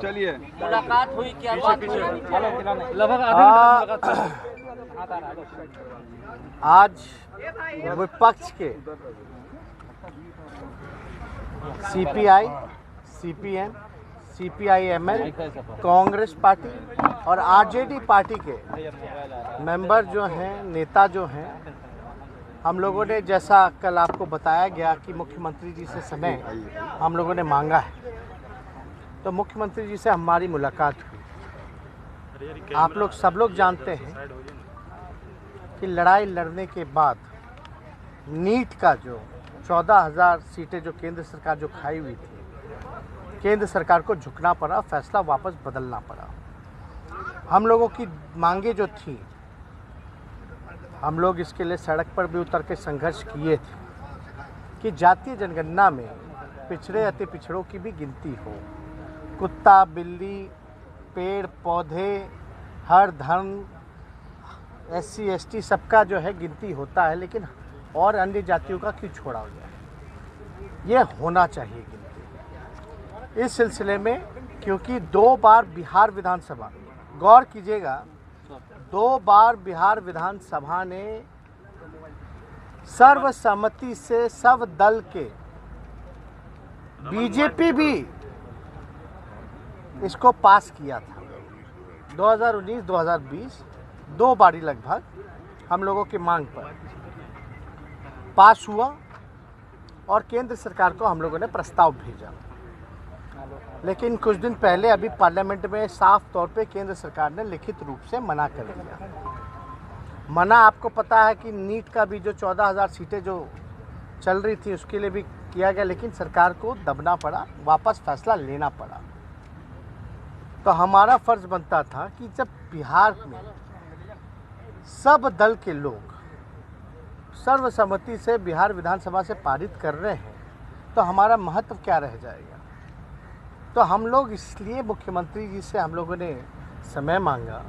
चलिए मुलाकात हुई क्या आज विपक्ष के CPI, CPM, CPI-ML, Congress party और आरजेडी पार्टी के मेंबर जो हैं, नेता जो हैं, हम लोगों ने, जैसा कल आपको बताया गया कि मुख्यमंत्री जी से समय हम लोगों ने मांगा है, तो मुख्यमंत्री जी से हमारी मुलाकात हुई। आप लोग सब लोग जानते हैं कि लड़ाई लड़ने के बाद नीट का जो 14,000 सीटें जो केंद्र सरकार जो खाई हुई थी, केंद्र सरकार को झुकना पड़ा, फैसला वापस बदलना पड़ा। हम लोगों की मांगे जो थी, हम लोग इसके लिए सड़क पर भी उतर के संघर्ष किए थे कि जातीय जनगणना में पिछड़े अति पिछड़ों की भी गिनती हो। कुत्ता, बिल्ली, पेड़ पौधे, हर धर्म, SC ST सबका जो है गिनती होता है, लेकिन और अन्य जातियों का क्यों छोड़ा हो जाए? ये होना चाहिए गिनती। इस सिलसिले में क्योंकि 2 बार बिहार विधानसभा, गौर कीजिएगा, 2 बार बिहार विधानसभा ने सर्वसम्मति से सब दल के, बीजेपी भी इसको पास किया था। 2019-2020 2 बारी लगभग हम लोगों की मांग पर पास हुआ और केंद्र सरकार को हम लोगों ने प्रस्ताव भेजा। लेकिन कुछ दिन पहले अभी पार्लियामेंट में साफ तौर पे केंद्र सरकार ने लिखित रूप से मना कर दिया। मना आपको पता है कि नीट का भी जो 14,000 सीटें जो चल रही थी उसके लिए भी किया गया, लेकिन सरकार को दबना पड़ा, वापस फैसला लेना पड़ा। तो हमारा फर्ज बनता था कि जब बिहार में सब दल के लोग सर्वसम्मति से बिहार विधानसभा से पारित कर रहे हैं, तो हमारा महत्व क्या रह जाएगा? तो हम लोग इसलिए मुख्यमंत्री जी से हम लोगों ने समय मांगा,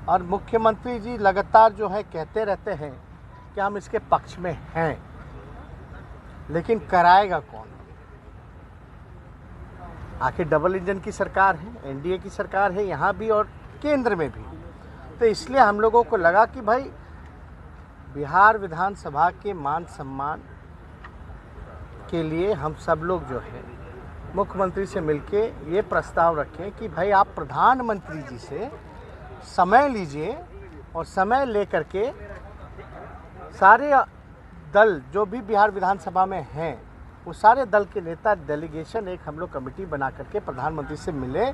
और मुख्यमंत्री जी लगातार जो है कहते रहते हैं कि हम इसके पक्ष में हैं, लेकिन कराएगा कौन? आखिर डबल इंजन की सरकार है, एनडीए की सरकार है यहाँ भी और केंद्र में भी। तो इसलिए हम लोगों को लगा कि भाई बिहार विधानसभा के मान सम्मान के लिए हम सब लोग जो है मुख्यमंत्री से मिलके ये प्रस्ताव रखें कि भाई आप प्रधानमंत्री जी से समय लीजिए, और समय लेकर के सारे दल जो भी बिहार विधानसभा में हैं, वो सारे दल के नेता डेलीगेशन एक हम लोग कमेटी बना करके प्रधानमंत्री से मिले।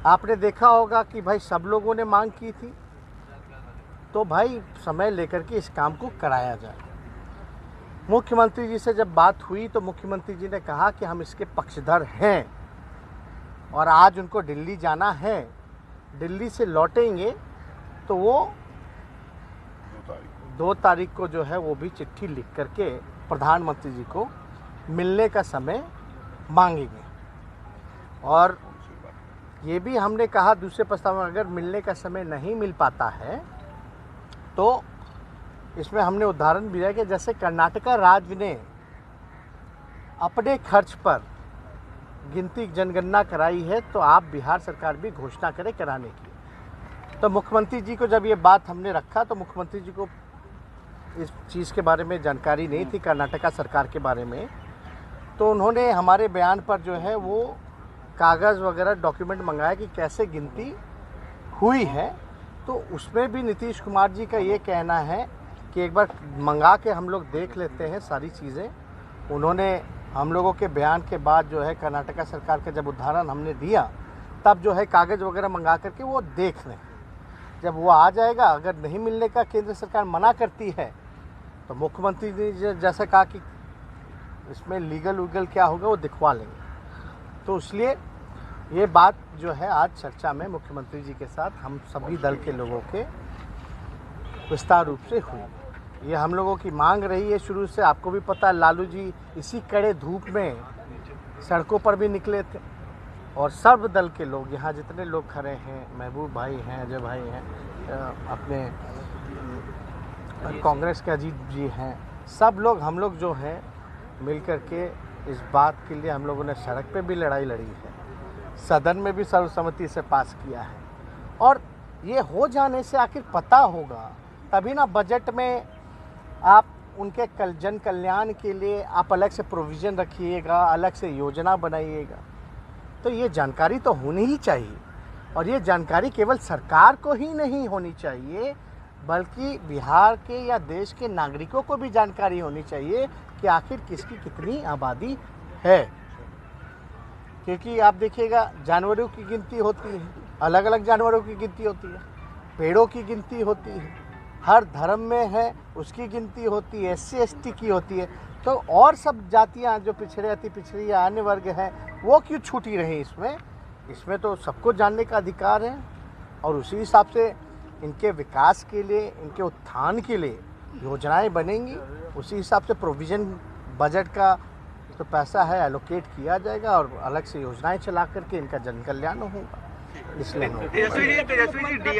आपने देखा होगा कि भाई सब लोगों ने मांग की थी, तो भाई समय लेकर के इस काम को कराया जाए। मुख्यमंत्री जी से जब बात हुई तो मुख्यमंत्री जी ने कहा कि हम इसके पक्षधर हैं, और आज उनको दिल्ली जाना है, दिल्ली से लौटेंगे तो वो 2 तारीख को जो है वो भी चिट्ठी लिख करके प्रधानमंत्री जी को मिलने का समय मांगेंगे। और ये भी हमने कहा दूसरे प्रस्ताव में, अगर मिलने का समय नहीं मिल पाता है तो इसमें हमने उदाहरण भी दिया कि जैसे कर्नाटका राज्य ने अपने खर्च पर गिनती जनगणना कराई है, तो आप बिहार सरकार भी घोषणा करें कराने की। तो मुख्यमंत्री जी को जब ये बात हमने रखा तो मुख्यमंत्री जी को इस चीज़ के बारे में जानकारी नहीं थी, कर्नाटका सरकार के बारे में। तो उन्होंने हमारे बयान पर जो है वो कागज़ वगैरह डॉक्यूमेंट मंगाया कि कैसे गिनती हुई है। तो उसमें भी नीतीश कुमार जी का ये कहना है कि एक बार मंगा के हम लोग देख लेते हैं सारी चीज़ें। उन्होंने हम लोगों के बयान के बाद जो है कर्नाटका सरकार का जब उदाहरण हमने दिया, तब जो है कागज़ वगैरह मंगा करके वो देख लें। जब वो आ जाएगा, अगर नहीं मिलने का केंद्र सरकार मना करती है तो मुख्यमंत्री जी जैसे कहा कि इसमें लीगल उगल क्या होगा वो दिखवा लेंगे। तो इसलिए ये बात जो है आज चर्चा में मुख्यमंत्री जी के साथ हम सभी दल के लोगों के विस्तार रूप से हुई। ये हम लोगों की मांग रही है शुरू से। आपको भी पता है, लालू जी इसी कड़े धूप में सड़कों पर भी निकले थे, और सर्व दल के लोग यहाँ जितने लोग खड़े हैं, महबूब भाई हैं, अजय भाई हैं, अपने कांग्रेस के अजीत जी हैं, सब लोग हम लोग जो हैं मिल कर के इस बात के लिए हम लोगों ने सड़क पे भी लड़ाई लड़ी है, सदन में भी सर्वसम्मति से पास किया है। और ये हो जाने से आखिर पता होगा तभी ना बजट में आप उनके जन कल्याण के लिए आप अलग से प्रोविज़न रखिएगा, अलग से योजना बनाइएगा। तो ये जानकारी तो होनी ही चाहिए, और ये जानकारी केवल सरकार को ही नहीं होनी चाहिए बल्कि बिहार के या देश के नागरिकों को भी जानकारी होनी चाहिए कि आखिर किसकी कितनी आबादी है। क्योंकि आप देखिएगा जानवरों की गिनती होती है, अलग अलग जानवरों की गिनती होती है, पेड़ों की गिनती होती है, हर धर्म में है उसकी गिनती होती है, SC ST की होती है। तो और सब जातियाँ जो पिछड़े अति पिछड़ी या अन्य वर्ग हैं वो क्यों छूटी रही इसमें? इसमें तो सबको जानने का अधिकार है, और उसी हिसाब से इनके विकास के लिए, इनके उत्थान के लिए योजनाएं बनेंगी। उसी हिसाब से प्रोविज़न बजट का तो पैसा है एलोकेट किया जाएगा और अलग से योजनाएं चला करके इनका जन कल्याण होगा। इसलिए तेजस्वी जी